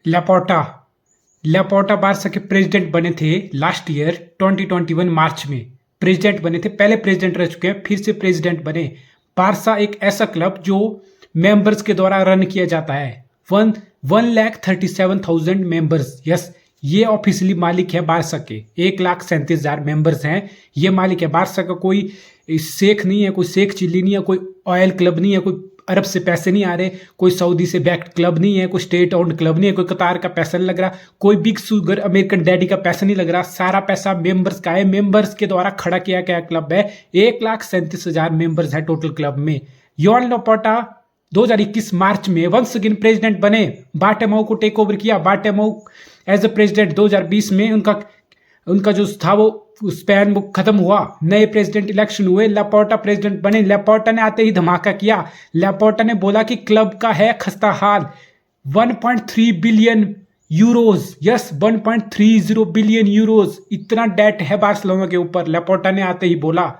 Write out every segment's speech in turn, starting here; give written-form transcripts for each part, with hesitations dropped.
Laporta Laporta Barça के president बने थे लास्ट ईयर 2021 मार्च में। प्रेसिडेंट बने थे, पहले प्रेसिडेंट रह चुके हैं, फिर से प्रेसिडेंट बने। बारसा एक ऐसा क्लब जो मेंबर्स के द्वारा रन किया जाता है। 1,37,000 मेंबर्स। यस, ये ऑफिशियली मालिक है बारसा के। 1,37,000 मेंबर्स हैं, ये मालिक है बारसा का। कोई शेख नहीं है, कोई शेख चिल्ली नहीं है, कोई ऑयल क्लब नहीं है, कोई अरब से पैसे नहीं आ रहे, कोई सऊदी से बैक्ड क्लब नहीं है, कोई स्टेट ओन्ड क्लब नहीं है, कोई कतार का पैसा नहीं लग रहा, कोई बिग सुगर अमेरिकन डैडी का पैसा नहीं लग रहा। सारा पैसा मेंबर्स का है, मेंबर्स के द्वारा खड़ा किया गया क्लब है। 1,37,000 मेंबर्स है टोटल क्लब में। योहान लापोर्टा 2021 मार्च में वंस अगेन प्रेसिडेंट बने। बार्टेमाउ को टेक ओवर किया। बार्टेमाउ एज ए प्रेसिडेंट 2020 में उनका जो था वो स्पैन वो खत्म हुआ। नए प्रेसिडेंट इलेक्शन हुए, लापोर्टा प्रेसिडेंट बने। लापोर्टा ने आते ही धमाका किया। लापोर्टा ने बोला कि क्लब का है खस्ता हाल। 1.3 billion euros, yes 1.30 billion euros, इतना डेट है बार्सिलोना के ऊपर। लापोर्टा ने आते ही बोला।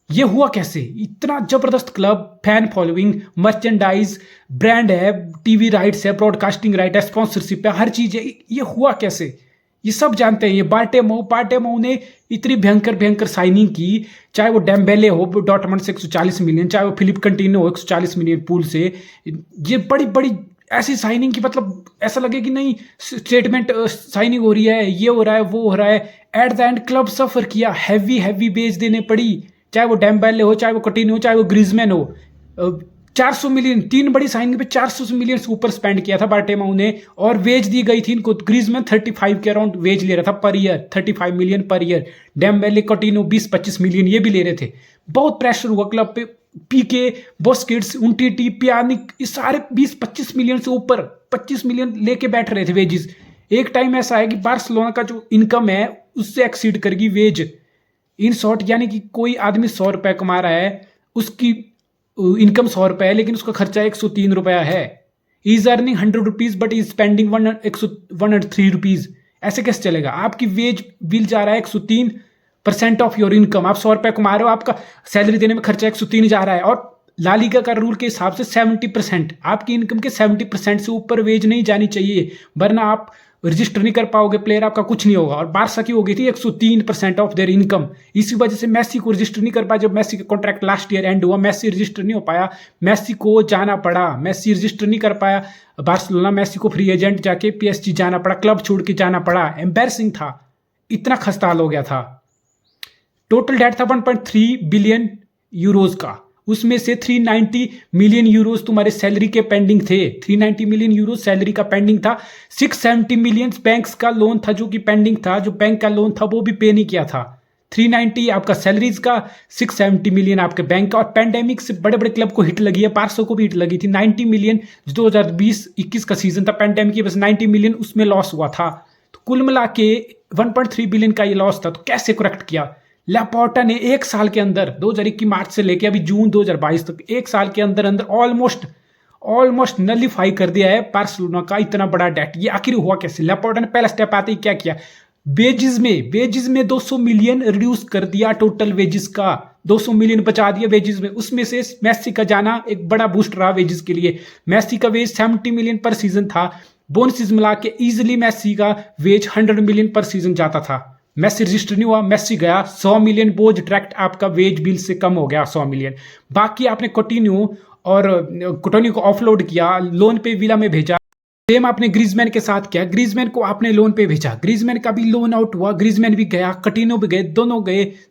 ये हुआ कैसे? इतना जबरदस्त club, fan following, merchandise, brand है, टीवी राइट्स है, ब्रॉडकास्टिंग राइट है, स्पॉन्सरशिप है, हर चीज है। ये हुआ कैसे? ये सब जानते हैं। ये बार्टेमाउ ने इतनी भयंकर भयंकर साइनिंग की, चाहे वो डेम्बेले हो डॉर्टमंड से 140 मिलियन, चाहे वो फिलिप कंटिन्यू हो 140 मिलियन पूल से। ये बड़ी बड़ी ऐसी साइनिंग की, मतलब ऐसा लगे कि नहीं स्टेटमेंट साइनिंग हो रही है, ये हो रहा है, वो हो रहा है। एट द एंड क्लब सफर किया, हैवी हैवी बेच देने पड़ी, चाहे वो डेम्बेले हो, चाहे वो कटिन्यू हो, चाहे वो ग्रीजमैन हो। 400 मिलियन, तीन बड़ी साइनिंग पे 400 मिलियन से ऊपर स्पेंड किया था बार्टेमाउ ने। और वेज दी गई थी इनको। ग्रीजमैन 35 के अराउंड वेज ले रहा था per year, 35 million per year. Dembélé, continue 20-25 million ये भी ले रहे थे। बहुत प्रेशर हुआ क्लब पे। पीके, बॉस्किट्स, उमटीटी, पियानिक, ये सारे 20-25 मिलियन से ऊपर 25 मिलियन लेके बैठ रहे थे वेजिस। एक टाइम ऐसा है कि बार्सिलोना का जो इनकम है उससे एक्सीड करेगी वेज। इन शॉर्ट यानी कि कोई आदमी 100 रुपए कमा रहा है, उसकी इनकम 100 रुपए है, लेकिन उसका खर्चा 103 रुपया है। Is earning 100 rupees but is spending 103 rupees. ऐसे कैसे चलेगा? आपकी वेज बिल जा रहा है 103% ऑफ योर इनकम। आप 100 रुपए कमा रहे हो, आपका सैलरी देने में खर्चा 103 जा रहा है। और ला लीगा का रूल के हिसाब से 70%, आपकी इनकम के 70% से ऊपर वेज नहीं जानी चाहिए, वरना आप रजिस्टर नहीं कर पाओगे प्लेयर, आपका कुछ नहीं होगा। और बारसा की हो गई थी 103% ऑफ देयर इनकम। इसी वजह से मेसी को रजिस्टर नहीं कर पाया। जब मेसी का कॉन्ट्रैक्ट लास्ट ईयर एंड हुआ, मेसी रजिस्टर नहीं हो पाया, मेसी को जाना पड़ा। मेसी रजिस्टर नहीं कर पाया बार्सिलोना, मेसी को फ्री एजेंट जाके पीएसजी जाना पड़ा, क्लब छोड़ के जाना पड़ा। एम्बैरसिंग था, इतना खस्ता हाल हो गया था। टोटल डेट था 1.3 बिलियन यूरोज का। उसमें से 390 मिलियन यूरोज तुम्हारे सैलरी के पेंडिंग थे। 390 मिलियन यूरोज सैलरी का पेंडिंग था। 670 मिलियन बैंक्स का लोन था जो कि पेंडिंग था। जो बैंक का लोन था वो भी पे नहीं किया था। 390 आपका सैलरीज का, 670 मिलियन आपके बैंक का। और पैंडेमिक से बड़े बड़े क्लब को हिट लगी है, पार्सो को भी हिट लगी थी। 90 मिलियन 2020-21 का सीजन था, पैंडेमिक की बस 90 मिलियन उसमें लॉस हुआ था। तो कुल मिला के 1.3 बिलियन का ये लॉस था। तो कैसे करेक्ट किया? लापोर्टा ने एक साल के अंदर, 2021 मार्च से लेके अभी जून 2022 तक, एक साल के अंदर अंदर ऑलमोस्ट नलीफाई कर दिया है बार्सिलोना का इतना बड़ा डेट। ये आखिर हुआ कैसे? लापोर्टा ने पहला स्टेप आते ही क्या किया? वेजिस में 200 मिलियन रिड्यूस कर दिया टोटल वेजिस का। 200 मिलियन बचा दिया वेजिस में। उसमें से मेसी का जाना एक बड़ा बूस्ट रहा वेजिस के लिए। मेसी का वेज 70 मिलियन पर सीजन था। बोनसेस मिला के इजिली मेसी का वेज 100 मिलियन पर सीजन जाता था। मेसी रजिस्टर नहीं हुआ, मेसी गया, 100 मिलियन बोझ डायरेक्ट आपका वेज बिल से कम हो गया, 100 मिलियन। बाकी आपने कोटिन्यू को ऑफलोड किया, लोन पे विला में भेजा। सेम आपने ग्रीजमैन के साथ किया। ग्रीजमैन को आपने लोन पे भेजा, ग्रीजमैन का भी लोन आउट हुआ, ग्रीजमैन भी गया, कटिन्यू भी गए,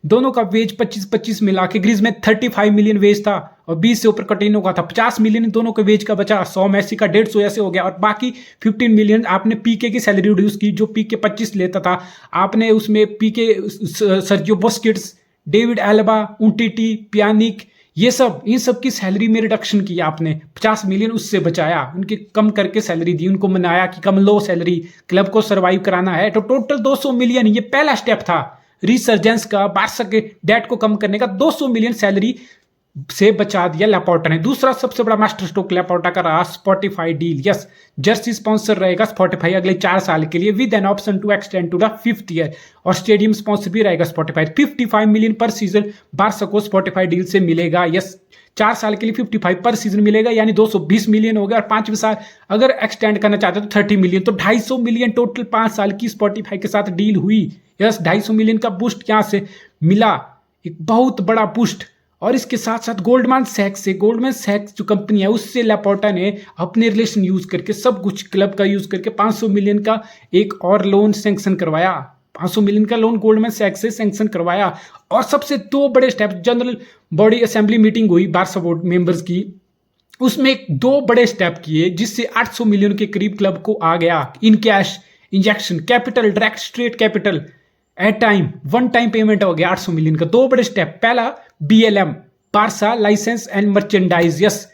दोनों का वेज 25-25 मिला के ग्रीजमैन 35 मिलियन वेज था और 20 से ऊपर कटिन्यू का था। 50 मिलियन दोनों के वेज का बचा। 100 मेसी का, 150 ऐसे हो गया। और बाकी 15 मिलियन आपने पीके की सैलरी रिड्यूस की, जो पीके 25 लेता था। आपने उसमें पीके, Sergio Busquets, David Elba, Umtiti, पियानिक, ये सब, इन सब की सैलरी में रिडक्शन किया आपने। 50 मिलियन उससे बचाया, उनके कम करके सैलरी दी, उनको मनाया कि कम लो सैलरी, क्लब को सरवाइव कराना है। तो टोटल 200 मिलियन ये पहला स्टेप था रिसर्जेंस का, बारसा के डेट को कम करने का। 200 मिलियन सैलरी से बचा दिया लापोर्टा ने। दूसरा सबसे बड़ा मास्टर स्ट्रोक लापोर्टा का रहा Spotify deal. Yes, jersey sponsor रहेगा स्पॉटिफाई अगले 4 साल के लिए with an option to extend to the 5th year. और स्टेडियम स्पॉन्सर भी रहेगा स्पॉटिफाई। 55 मिलियन पर सीजन बारसा को स्पॉटिफाई डील से मिलेगा। यस, 4 साल के लिए 55 पर सीजन मिलेगा, यानी 220 मिलियन हो गया। और 5वें साल अगर एक्सटेंड करना चाहते हो तो 30 मिलियन, तो 250 मिलियन टोटल 5 साल की स्पॉटिफाई के साथ डील हुई। यस, 250 मिलियन का बूस्ट यहाँ से मिला, एक बहुत बड़ा बूस्ट। और इसके साथ साथ गोल्डमैन सैक्स जो कंपनी है उससे लापोर्टा ने अपने रिलेशन यूज करके, सब कुछ क्लब का यूज करके 500 मिलियन का एक और लोन सैंक्शन करवाया। 500 मिलियन का लोन गोल्डमैन सैक्स से सैंक्शन करवाया। और सबसे 2 बड़े step, general body assembly meeting हुई बारसा बोर्ड मेंबर्स की, उसमें 2 बड़े स्टेप किए जिससे 800 मिलियन के करीब क्लब को आ गया in cash injection, capital, direct straight capital at time, one time payment हो गया 800 मिलियन का। 2 बड़े स्टेप, पहला BLM Barca licence and merchandise. Yes,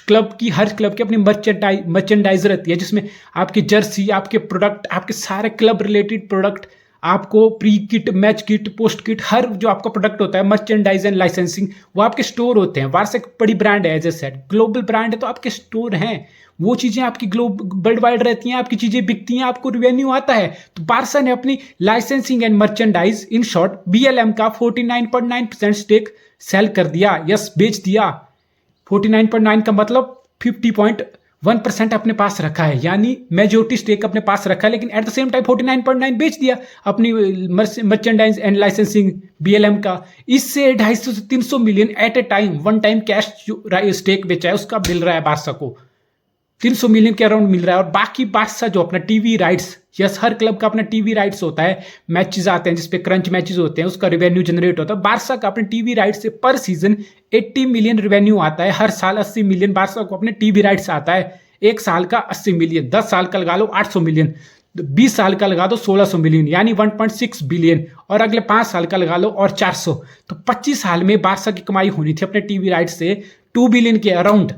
club की, हर क्लब की अपनी मर्चेंडाइज रहती है जिसमें आपकी जर्सी, आपके प्रोडक्ट, आपके सारे क्लब रिलेटेड प्रोडक्ट, आपको pre kit, match kit, post kit, हर जो आपका प्रोडक्ट होता है मर्चेंडाइज एंड लाइसेंसिंग, वो आपके स्टोर होते हैं। बारसा एक बड़ी ब्रांड है, as I said global brand है, तो आपके स्टोर हैं, वो चीजें आपकी वर्ल्ड वाइड रहती हैं, आपकी चीजें बिकती हैं, आपको रिवेन्यू आता है। तो बारसा ने अपनी licensing and merchandise, in short BLM का 49.9% स्टेक सेल कर दिया। यस, बेच दिया। 49.9 का मतलब 50.1% अपने पास रखा है, यानी मेजोरिटी स्टेक अपने पास रखा है, लेकिन एट द सेम टाइम 49.9 बेच दिया अपनी मर्चेंडाइज एंड लाइसेंसिंग BLM का। इससे 250 से 300 million at a time, one time cash जो स्टेक बेचा है उसका मिल रहा है बारसा को, 300 मिलियन के अराउंड मिल रहा है। और बाकी बादशाह जो अपना टीवी राइट्स, यस, हर क्लब का अपना टीवी राइट्स होता है, मैचेस आते हैं जिसपे क्रंच मैचेस होते हैं, उसका रेवेन्यू जनरेट होता है। बादशाह का अपने टीवी राइट्स से पर सीजन 80 मिलियन रेवेन्यू आता है, हर साल 80 मिलियन बादशाह को अपने टीवी राइट्स आता है। 1 साल का 80 मिलियन, 10 साल का लगा लो 800 मिलियन, 20 साल का लगा दो 1600 मिलियन, यानी 1.6 बिलियन, और अगले 5 साल का लगा लो और 400। तो 25 साल में बादशाह की कमाई होनी थी अपने टीवी राइट्स से 2 बिलियन के अराउंड,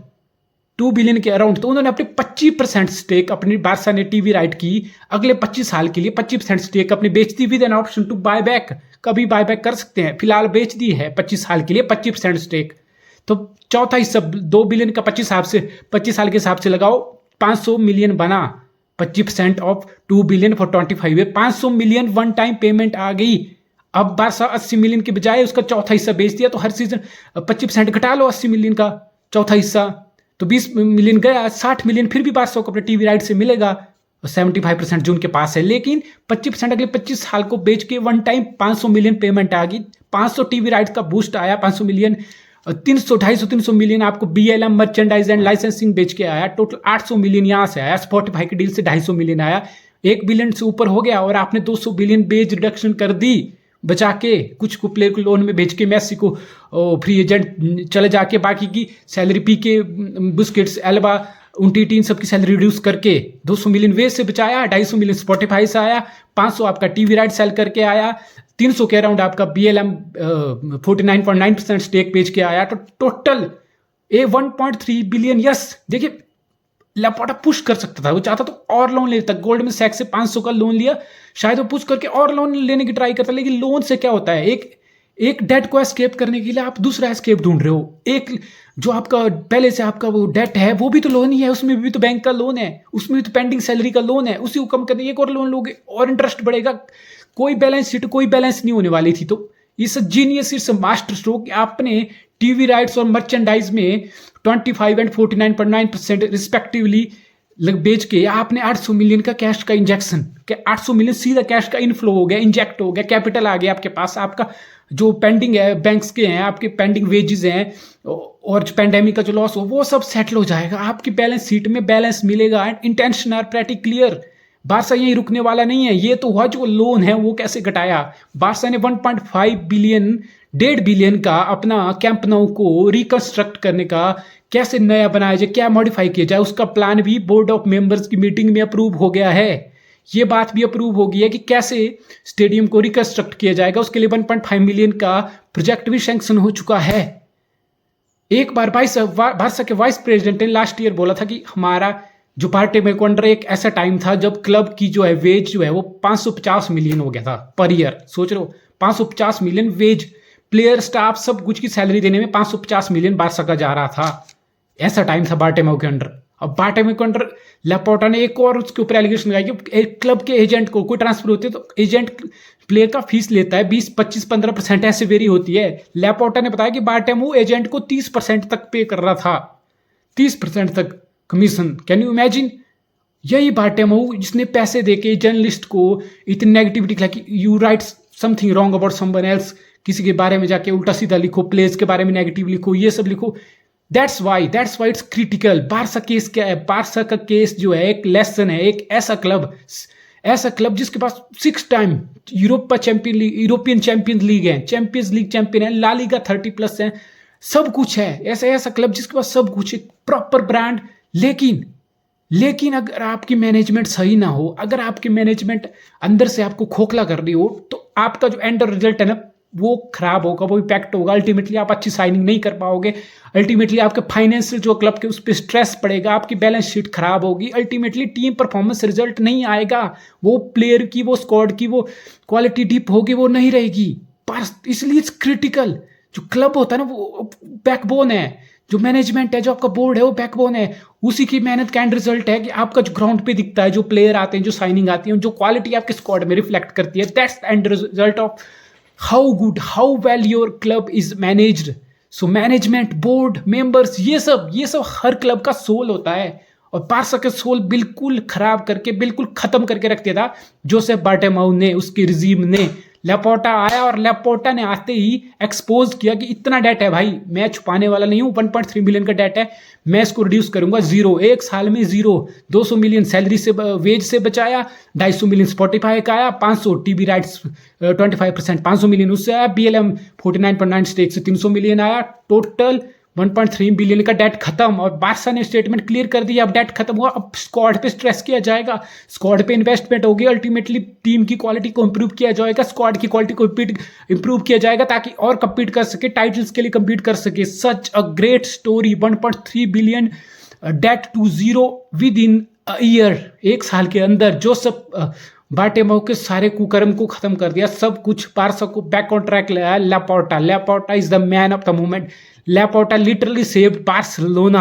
2 बिलियन के अराउंड। तो उन्होंने अपने 25% स्टेक अपनी बादशाह ने टीवी राइट की अगले 25 साल के लिए 25% स्टेक अपनी बेच दी with an option to buy back, कभी बाय बैक कर सकते हैं। फिलहाल बेच दी है 25 साल के लिए 25% स्टेक। तो चौथा हिस्सा 2 बिलियन का 25 साल के हिसाब से लगाओ, 500 मिलियन बना, 25% ऑफ 2 बिलियन फॉर 25 है, 500 मिलियन वन टाइम पेमेंट आ गई। अब बादशाह 80 मिलियन के बजाय उसका चौथा हिस्सा बेच दिया, तो हर सीजन 25% घटा लो 80 मिलियन का चौथा हिस्सा, तो 20 मिलियन गया, 60 मिलियन फिर भी बादशाह को अपने टीवी राइट से मिलेगा, 75% जो उनके पास है। लेकिन 25% अगले 25 साल को बेच के वन टाइम 500 मिलियन पेमेंट आ गई, 500 टीवी राइट का बूस्ट आया, 500 मिलियन, 300 मिलियन आपको BLM मर्चेंडाइज एंड लाइसेंसिंग बेच के आया, टोटल 800 मिलियन यहाँ से आया, स्पॉटिफाई की डील से 250 मिलियन आया, 1 बिलियन से ऊपर हो गया। और आपने 200 बिलियन बेच रिडक्शन कर दी, बचा के कुछ को प्लेयर को लोन में भेज के, मेसी को फ्री एजेंट चले जाके, बाकी की सैलरी पी के, बुस्केट्स, एल्बा, उनटी इन सबकी सैलरी रिड्यूस करके 200 मिलियन वे से बचाया, 250 मिलियन स्पॉटिफाई से आया, 500 आपका टीवी राइट सेल करके आया, 300 के अराउंड आपका BLM 49.9% स्टेक बेच के आया। तो टोटल 1.3 बिलियन। यस, देखिए लापोर्टा पुश कर सकता था, वो चाहता तो और लोन लेता, गोल्डमैन सैक्स से 500 का लोन लिया, शायद वो पुश करके और लोन लेने की ट्राई करता। लेकिन लोन से क्या होता है, एक डेट को एस्केप करने के लिए आप दूसरा एस्केप ढूंढ रहे हो। एक जो आपका पहले से आपका वो डेट है वो भी तो लोन ही है, उसमें भी तो बैंक का लोन है, उसमें भी तो पेंडिंग सैलरी का लोन है, उसी को कम करने एक और लोन लोगे और इंटरेस्ट बढ़ेगा, कोई बैलेंस शीट कोई बैलेंस नहीं होने वाली थी। तो इस जीनियस, इस मास्टर स्ट्रोक आपने टीवी राइट्स और मर्चेंडाइज में 25 एंड 49.9% रिस्पेक्टिवली बेच के आपने 800 मिलियन का कैश का इंजेक्शन, 800 मिलियन सीधा कैश का इनफ्लो हो गया, इंजेक्ट हो गया, कैपिटल आ गया आपके पास। आपका जो पेंडिंग है बैंक्स के हैं, आपके पेंडिंग वेजेस हैं और जो पेंडेमिक का जो लॉस हो वो सब सेटल हो जाएगा, आपकी बैलेंस शीट में बैलेंस मिलेगा। And intention are pretty clear, Barca यही रुकने वाला नहीं है। ये तो हुआ जो लोन है वो कैसे घटाया, बारसा ने 1.5 बिलियन, 1.5 बिलियन का अपना कैंप नाउ को रिकंस्ट्रक्ट करने का, कैसे नया बनाया जाए, क्या मॉडिफाई किया जाए, उसका प्लान भी बोर्ड ऑफ मेंबर्स की मीटिंग में अप्रूव हो गया है। ये बात भी अप्रूव हो गई है कि कैसे स्टेडियम को रिकंस्ट्रक्ट किया जाएगा, उसके लिए 1.5 मिलियन का प्रोजेक्ट भी सैंक्शन हो चुका है। एक बार बारसा के वाइस प्रेसिडेंट ने लास्ट ईयर बोला था कि हमारा जो बार्टोमेको अंडर एक ऐसा टाइम था जब क्लब की जो है वेज जो है वो 550 मिलियन हो गया था पर ईयर। सोच रहे हो 550 मिलियन वेज, प्लेयर, स्टाफ, सब कुछ की सैलरी देने में 550 मिलियन बारसा का जा रहा था। ऐसा टाइम था बार्टोमेको के अंडर। अब बार्टोमेउ के अंडर लैपोर्टा ने एक और उसके ऊपर एलिगेशन लगाई कि एक क्लब के एजेंट को कोई ट्रांसफर होती है तो एजेंट प्लेयर का फीस लेता है 20-25-15% ऐसे वेरी होती है। लैपोर्टा ने बताया कि बार्टोमेउ एजेंट को 30% तक पे कर रहा था, 30% तक कमीशन। Can you imagine? यही बार्टोमेउ जिसने पैसे देके जर्नलिस्ट को इतनी नेगेटिविटी खिला कि you right something wrong about someone else, किसी के बारे में जाके उल्टा सीधा लिखो, प्लेयर्स के बारे में नेगेटिव लिखो, ये सब लिखो। That's why it's critical. Barça case क्या है? बारसा का केस जो है एक लेसन है। एक ऐसा क्लब जिसके पास 6 टाइम यूरोपियन चैंपियंस लीग है, चैंपियंस लीग चैंपियन है, ला लीगा 30+ है, सब कुछ है। ऐसा क्लब जिसके पास सब कुछ, एक प्रॉपर ब्रांड। लेकिन अगर आपकी मैनेजमेंट सही ना हो, अगर आपकी मैनेजमेंट अंदर से आपको खोखला कर रही हो, तो आपका जो एंड रिजल्ट है ना वो खराब होगा, वो इम्पैक्ट होगा। अल्टीमेटली आप अच्छी साइनिंग नहीं कर पाओगे, अल्टीमेटली आपके फाइनेंशियल जो क्लब के उस पर स्ट्रेस पड़ेगा, आपकी बैलेंस शीट खराब होगी, अल्टीमेटली टीम परफॉर्मेंस रिजल्ट नहीं आएगा, वो प्लेयर की, वो स्क्वाड की वो क्वालिटी डिप होगी, वो नहीं रहेगी। इसलिए इट्स क्रिटिकल। जो क्लब होता है ना वो बैकबोन है, जो मैनेजमेंट है, जो आपका बोर्ड है, वो बैकबोन है। उसी की मेहनत का एंड रिजल्ट है कि आपका जो ग्राउंड पे दिखता है, जो प्लेयर आते हैं, जो साइनिंग आती है, जो क्वालिटी आपके स्क्वाड में रिफ्लेक्ट करती है, that's the end result of how good, how well your club is managed. So management, board, members, ये सब हर क्लब का सोल होता है। और बारसा का सोल बिल्कुल खराब करके, बिल्कुल खत्म करके रख दिया था जोसेफ बार्टोमेउ ने, उसके रिजीम ने। लैपोर्टा आया और लैपोर्टा ने आते ही एक्सपोज किया कि इतना डेट है भाई, मैं छुपाने वाला नहीं हूँ, 1.3 बिलियन का डेट है, मैं इसको रिड्यूस करूंगा 0, एक साल में 0। 200 मिलियन सैलरी से, वेज से बचाया, 250 मिलियन स्पॉटिफाई का आया, 500 टीवी राइट्स 25% 500 मिलियन उससे आया, BLM 49.9 स्टेक से 300 मिलियन आया, टोटल 1.3 बिलियन का डेट खत्म। और बारसा ने स्टेटमेंट क्लियर कर दिया, अब डेट खत्म हुआ, अब स्क्वाड पे स्ट्रेस किया जाएगा, स्क्वाड पे इन्वेस्टमेंट होगी, अल्टीमेटली टीम की क्वालिटी को इंप्रूव किया जाएगा, स्क्वाड की क्वालिटी को इंप्रूव किया जाएगा ताकि और कम्पीट कर सके, टाइटल्स के लिए कम्पीट कर सके। Such a great story. 1.3 billion debt to 0 within a year, एक साल के अंदर। जो सब बार्टोमेउ के सारे कुकर्म को खत्म कर दिया, सब कुछ बारसा को बैक ऑन ट्रैक लाया Laporta is the man of the moment. Laporta literally saved Barcelona.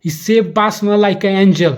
He saved Barcelona like an angel.